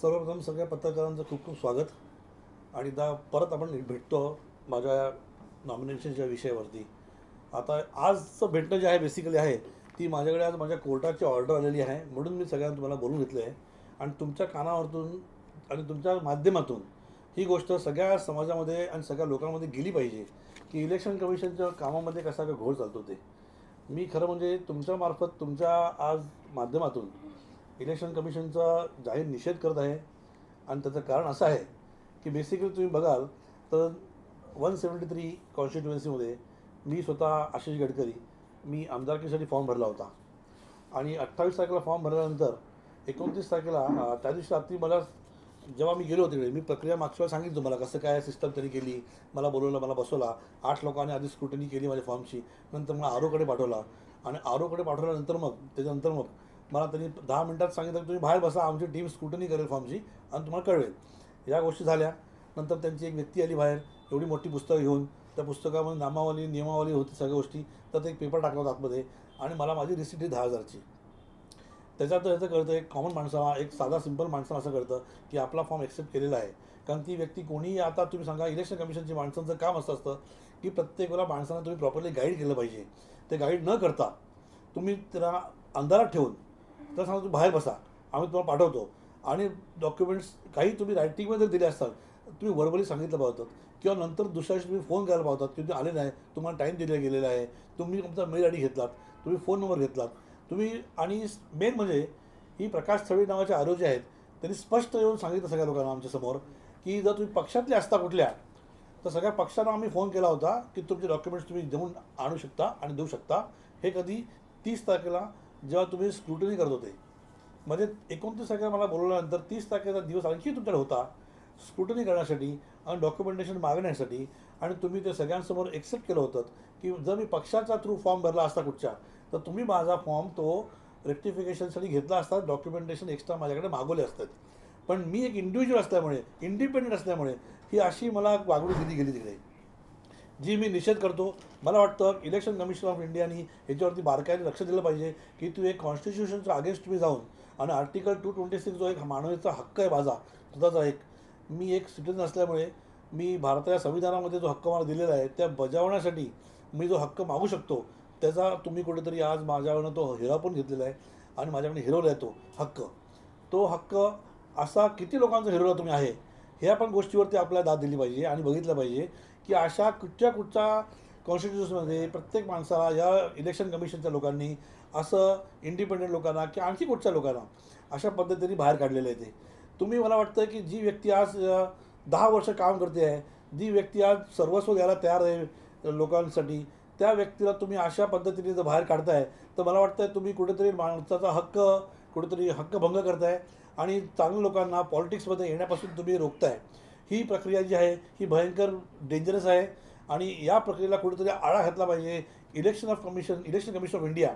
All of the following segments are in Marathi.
सर्वप्रथम सगळ्या पत्रकारांचं खूप खूप स्वागत. आणि परत आपण भेटतो माझ्या नॉमिनेशनच्या विषयावरती. आता आजचं भेटणं जे आहे बेसिकली आहे ती माझ्याकडे आज माझ्या कोर्टाची ऑर्डर आलेली आहे, म्हणून मी सगळ्यांना तुम्हाला बोलून घेतलं आहे. आणि तुमच्या कानावरतून आणि तुमच्या माध्यमातून ही गोष्ट सगळ्या समाजामध्ये आणि सगळ्या लोकांमध्ये गेली पाहिजे की इलेक्शन कमिशनच्या कामामध्ये कसा काय घोळ चालतो ते. मी खरं म्हणजे तुमच्यामार्फत तुमच्या आज माध्यमातून इलेक्शन कमिशनचा जाहीर निषेध करत आहे. आणि त्याचं कारण असं आहे की बेसिकली तुम्ही बघाल तर 173 कॉन्स्टिट्युएन्सीमध्ये मी स्वतः आशिष गडकरी मी आमदारकीसाठी फॉर्म भरला होता. आणि 28 तारखेला फॉर्म भरल्यानंतर 29 तारखेला त्या दिवशी रात्री मला जेव्हा मी गेलो तिकडे मी प्रक्रिया मागच्या वेळेला सांगितलं तुम्हाला कसं काय सिस्टम त्यांनी केली. मला बोलवलं, मला बसवला, 8 लोकांनी आधी स्क्रुटनी केली माझ्या फॉर्मची. नंतर मला आरोकडे पाठवला आणि आरोकडे पाठवल्यानंतर त्याच्यानंतर मला त्यांनी 10 मिनिटात सांगितलं की तुम्ही बाहेर बसा, आमची टीम स्क्रुटनी करेल फॉर्मची आणि तुम्हाला कळवेल. या गोष्टी झाल्या. नंतर त्यांची एक व्यक्ती आली बाहेर एवढी मोठी पुस्तकं घेऊन. त्या पुस्तकामध्ये नामावली नियमावली होती सगळ्या गोष्टी. त्यात एक पेपर टाकला होता आतमध्ये आणि मला माझी रिसिप्ट ही 10,000ची. त्याच्यात ह्याचं कळतं एक कॉमन माणसाला, एक साधा सिंपल माणसाला असं कळतं की आपला फॉर्म एक्सेप्ट केलेला आहे. कारण ती व्यक्ती कोणीही, आता तुम्ही सांगा इलेक्शन कमिशनची माणसांचं काम असं असतं की प्रत्येक वेळेला माणसांना तुम्ही प्रॉपरली गाईड केलं पाहिजे. ते गाईड न करता तुम्ही त्याला अंधारात ठेवून तर सांगा तुम्ही बाहेर बसा, आम्ही तुम्हाला पाठवतो. आणि डॉक्युमेंट्स काही तुम्ही रायटिंगमध्ये दिले असतात, तुम्ही वर्बली सांगितलं पाहतात किंवा नंतर दुसऱ्या दिवशी तुम्ही फोन करायला पाहतात की तुम्ही आले नाही, तुम्हाला टाईम दिला गेलेला आहे, तुम्ही तुमचा मेल आय डी घेतलात, तुम्ही फोन नंबर घेतलात तुम्ही. आणि मेन म्हणजे ही प्रकाश थळी नावाचे आरोग्य आहेत, त्यांनी स्पष्ट येऊन सांगितलं सगळ्या लोकांना आमच्यासमोर की जर तुम्ही पक्षातले असता कुठल्या तर सगळ्या पक्षांना आम्ही फोन केला होता की तुमचे डॉक्युमेंट्स तुम्ही देऊन आणू शकता आणि देऊ शकता. हे कधी 30 तारखेला जेव्हा तुम्ही स्क्रुटनी करत होते. म्हणजे 29 तारखेला मला बोलवल्यानंतर 30 तारखेचा दिवस आणखी तुमच्याकडे होता स्क्रुटनी करण्यासाठी आणि डॉक्युमेंटेशन मागण्यासाठी. आणि तुम्ही ते सगळ्यांसमोर एक्सेप्ट केलं होतं की जर मी पक्षाचा थ्रू फॉर्म भरला असता कुठच्या तर तुम्ही माझा फॉर्म तो रेक्टिफिकेशनसाठी घेतला असता, डॉक्युमेंटेशन एक्स्ट्रा माझ्याकडे मागवले असतात. पण मी एक इंडिव्हिज्युअल असल्यामुळे, इंडिपेंडेंट असल्यामुळे ही अशी मला वागणूक दिली गेली तिकडे, जी मी निषेध करतो. मला वाटतं इलेक्शन कमिशन ऑफ इंडियानी याच्यावरती बारकाईने लक्ष दिलं पाहिजे की तू एक कॉन्स्टिट्यूशनच्या अगेन्स्ट तुम्ही जाऊन आणि आर्टिकल 226 जो एक मानवाचा हक्क आहे माझा स्वतःचा एक, मी एक सिटिझन असल्यामुळे मी भारताच्या संविधानामध्ये जो हक्क मला दिलेला आहे त्या बजावण्यासाठी मी जो हक्क मागू शकतो त्याचा तुम्ही कुठेतरी आज माझ्याकडनं तो हिरावून घेतलेला आहे आणि माझ्याकडे हिरवला आहे तो हक्क. तो हक्क असा किती लोकांचा हिरवला तुम्ही आहे ह्या पण गोष्टीवरती आपल्याला दाद दिली पाहिजे आणि बघितलं पाहिजे की अशा कुठच्या कॉन्स्टिट्यूशनमध्ये प्रत्येक माणसाला या इलेक्शन कमिशनच्या लोकांनी असं इंडिपेंडेंट लोकांना किंवा आणखी कुठच्या लोकांना अशा पद्धतीने बाहेर काढलेलं आहे. ते तुम्ही, मला वाटतं की जी व्यक्ती आज 10 वर्ष काम करते आहे, जी व्यक्ती आज सर्वस्व द्यायला तयार आहे लोकांसाठी, त्या व्यक्तीला तुम्ही अशा पद्धतीने जर बाहेर काढताय तर मला वाटतं तुम्ही कुठेतरी माणसाचा हक्क, कुठेतरी हक्कभंग करताय आणि चांगल्या लोकांना पॉलिटिक्समध्ये येण्यापासून तुम्ही रोखताय. ही प्रक्रिया जी आहे ही भयंकर डेंजरस आहे आणि या प्रक्रियेला कुठेतरी आळा घातला पाहिजे. इलेक्शन कमिशन ऑफ इंडिया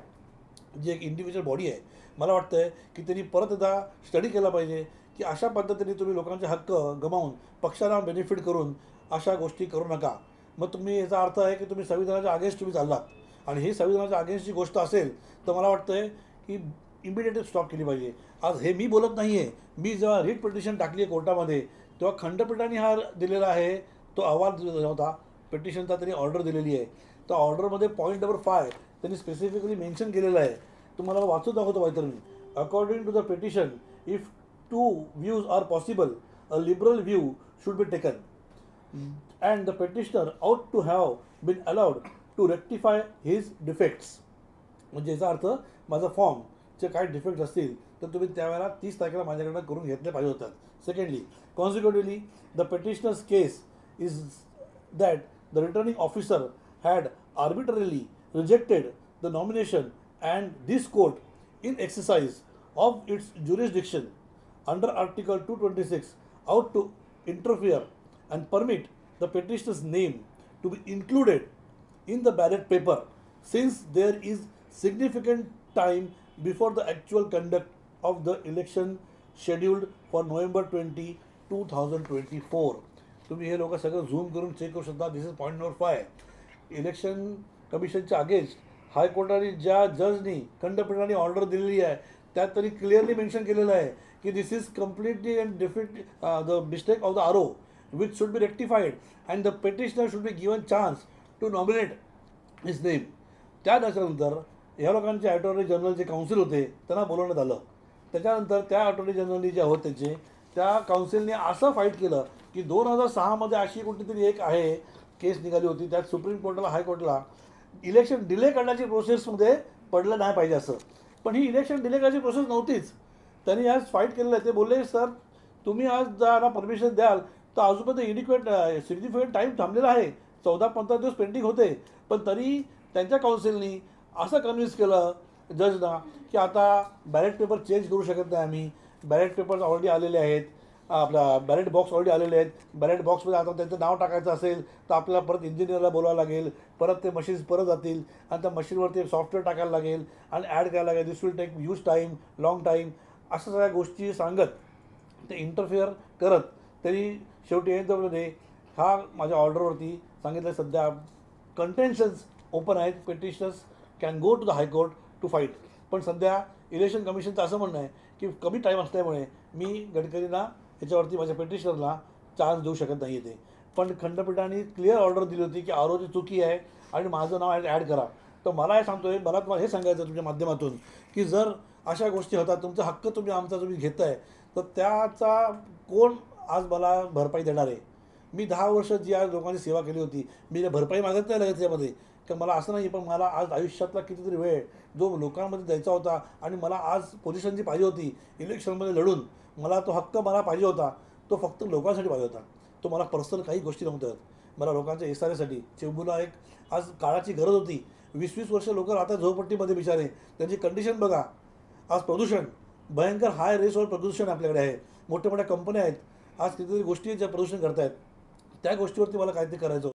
जी एक इंडिव्हिज्युअल बॉडी आहे, मला वाटतं आहे की त्यांनी परत एकदा स्टडी केला पाहिजे की अशा पद्धतीने तुम्ही लोकांचे हक्क गमावून पक्षाला बेनिफिट करून अशा गोष्टी करू नका. मग तुम्ही, याचा अर्थ आहे की तुम्ही संविधानाच्या अगेन्स्ट तुम्ही चाललात आणि ही संविधानाच्या अगेन्स्टची गोष्ट असेल तर मला वाटतं आहे की इमिडिएटली स्टॉप केली पाहिजे. आज हे मी बोलत नाही आहे, मी जेव्हा रिट पिटिशन टाकली आहे कोर्टामध्ये तेव्हा खंडपीठाने हा दिलेला आहे तो अहवाल दिला होता, पिटिशनचा त्यांनी ऑर्डर दिलेली आहे. त्या ऑर्डरमध्ये पॉईंट नंबर 5 त्यांनी स्पेसिफिकली मेन्शन केलेलं आहे. तुम्हाला वाचून दाखवतो पाहिजे मी. According to the petition, if 2 views are possible, a liberal view should be taken and the petitioner ought to have been allowed to rectify his defects. म्हणजे याचा अर्थ माझा फॉर्मचे काय डिफेक्ट असतील तर तुम्ही त्यावेळेला 30 तारखेला माझ्याकडनं करून घेतले पाहिजे होतात. Secondly, consecutively the petitioner's case is that the returning officer had arbitrarily rejected the nomination and this court in exercise of its jurisdiction under article 226 ought to interfere and permit the petitioner's name to be included in the ballot paper since there is significant time before the actual conduct of the election scheduled for November 20, 2024. तुम्ही हे लोक सगळं झूम करून चेक करू शकता. दिस इज पॉईंट नंबर 5. इलेक्शन कमिशनच्या अगेन्स्ट हायकोर्टाने ज्या जजनी खंडपीठाने ऑर्डर दिलेली आहे त्यात तरी क्लिअरली मेन्शन केलेलं आहे की this is completely and definitely the mistake of the R O which should be rectified and the petitioner should be given chance to nominate his name. त्यानंतर ह्या लोकांचे अटॉर्नी जनरल जे काउन्सिल होते त्यांना बोलवण्यात आलं. त्याच्यानंतर त्या अटॉर्नी जनरलनी जे होत त्याचे त्या काउन्सिलने असं फाईट केलं की 2006मध्ये अशी कुठलीतरी एक आहे केस निघाली होती, त्यात सुप्रीम कोर्टाला हायकोर्टला इलेक्शन डिले करण्याची प्रोसेसमध्ये पडलं नाही पाहिजे असं. पण ही इलेक्शन डिले करण्याची प्रोसेस नव्हतीच. त्यांनी आज फाईट केलेलं आहे. ते बोलले सर तुम्ही आज जरा परमिशन द्याल तर आजूबाजू सिग्निफिकंट टाईम थांबलेला आहे, 14-15 दिवस पेंडिंग होते. पण तरी त्यांच्या काउन्सिलनी असं कन्व्हिन्स केलं जजना की आता बॅलेट पेपर चेंज करू शकत नाही आम्ही. बॅलेट पेपर्स ऑलरेडी आलेले आहेत, आपला बॅलेट बॉक्स ऑलरेडी आलेले आहेत. बॅलेट बॉक्समध्ये आता त्यांचं नाव टाकायचं असेल तर आपल्याला परत इंजिनियरला बोलावं लागेल, परत ते मशीन्स परत जातील आणि त्या मशीनवरती सॉफ्टवेअर टाकायला लागेल आणि ॲड करायला लागेल. This will take use time, long time, अशा सगळ्या गोष्टी सांगत ते इंटरफिअर करत तरी शेवटी एंडमध्ये हा माझ्या ऑर्डरवरती सांगितलं सध्या कंटेन्शन्स ओपन आहेत, petitioners can go to the high court to fight. पण सध्या इलेक्शन कमिशनचं असं म्हणणं आहे की कमी टाईम असल्यामुळे मी गडकरींना याच्यावरती माझ्या पेटिशनरला चान्स देऊ शकत नाही ते. पण खंडपीठाने क्लिअर ऑर्डर दिली होती की आरोची चुकी आहे आणि माझं नाव ॲड करा. तर मला हे सांगतोय, मला तुम्हाला हे सांगायचं तुमच्या माध्यमातून की जर अशा गोष्टी होतात, तुमचा हक्क तुम्ही घेताय तर त्याचा कोण आज मला भरपाई देणार आहे. मी 10 वर्ष जी आज लोकांची सेवा केली होती, मी भरपाई मागत नाही लगेच त्यामध्ये, की मला असं नाही. पण मला आज आयुष्यातला कितीतरी वेळ जो लोकांमध्ये द्यायचा होता आणि मला आज पोझिशन जी पाहिजे होती इलेक्शनमध्ये लढून, मला तो हक्क मला पाहिजे होता, तो फक्त लोकांसाठी पाहिजे होता. तो मला पर्सनल काही गोष्टी नव्हत्या. मला लोकांच्या एसआरएसाठी चेंबूरला एक आज काळाची गरज होती. 20-20 वर्ष लोक राहतात झोपडपट्टीमध्ये बिचारे, त्यांची कंडिशन बघा. आज प्रदूषण भयंकर हाय रेसवर प्रदूषण आपल्याकडे आहे. मोठ्या मोठ्या कंपन्या आहेत आज कितीतरी गोष्टी ज्या प्रदूषण करत आहेत, त्या गोष्टीवरती मला काहीतरी करायचं.